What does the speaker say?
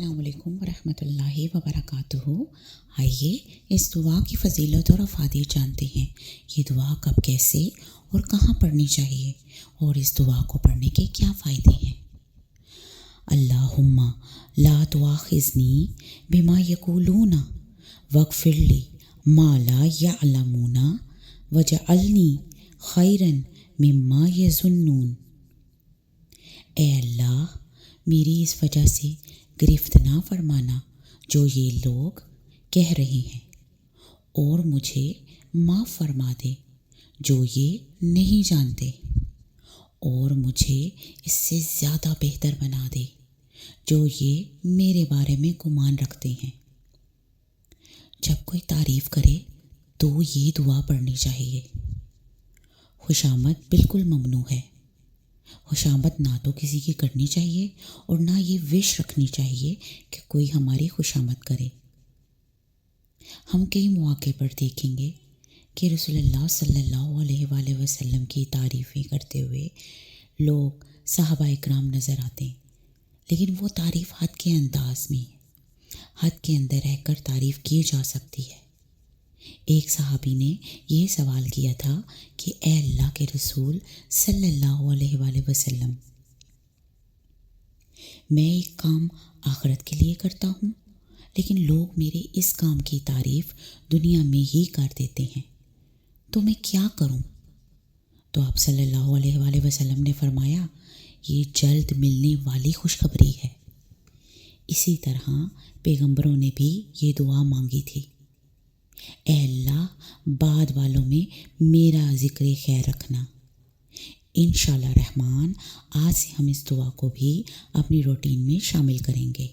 السلام علیکم ورحمۃ اللہ وبرکاتہ۔ آئیے اس دعا کی فضیلت اور افادیت جانتے ہیں۔ یہ دعا کب، کیسے اور کہاں پڑھنی چاہیے، اور اس دعا کو پڑھنے کے کیا فائدے ہیں۔ اللہم لا تؤاخذنی بما یقولون واغفر لی ما لا یعلمون واجعلنی خیرا مما یظنون۔ اے اللہ، میری اس وجہ سے گرفت نہ فرمانا جو یہ لوگ کہہ رہے ہیں، اور مجھے معاف فرما دے جو یہ نہیں جانتے، اور مجھے اس سے زیادہ بہتر بنا دے جو یہ میرے بارے میں گمان رکھتے ہیں۔ جب کوئی تعریف کرے تو یہ دعا پڑھنی چاہیے۔ خوشامد بالکل ممنوع ہے۔ خوشامد نہ تو کسی کی کرنی چاہیے اور نہ یہ وش رکھنی چاہیے کہ کوئی ہماری خوشامد کرے۔ ہم کئی مواقع پر دیکھیں گے کہ رسول اللہ صلی اللہ علیہ وآلہ وسلم کی تعریفیں کرتے ہوئے لوگ صحابہ اکرام نظر آتے ہیں، لیکن وہ تعریف حد کے انداز میں، حد کے اندر رہ کر تعریف کی جا سکتی ہے۔ ایک صحابی نے یہ سوال کیا تھا کہ اے اللہ کے رسول صلی اللہ علیہ وآلہ وسلم، میں ایک کام آخرت کے لیے کرتا ہوں، لیکن لوگ میرے اس کام کی تعریف دنیا میں ہی کر دیتے ہیں، تو میں کیا کروں؟ تو آپ صلی اللہ علیہ وآلہ وسلم نے فرمایا، یہ جلد ملنے والی خوشخبری ہے۔ اسی طرح پیغمبروں نے بھی یہ دعا مانگی تھی، اے اللہ، بعد والوں میں میرا ذکر خیر رکھنا۔ انشاءاللہ رحمان آج سے ہم اس دعا کو بھی اپنی روٹین میں شامل کریں گے۔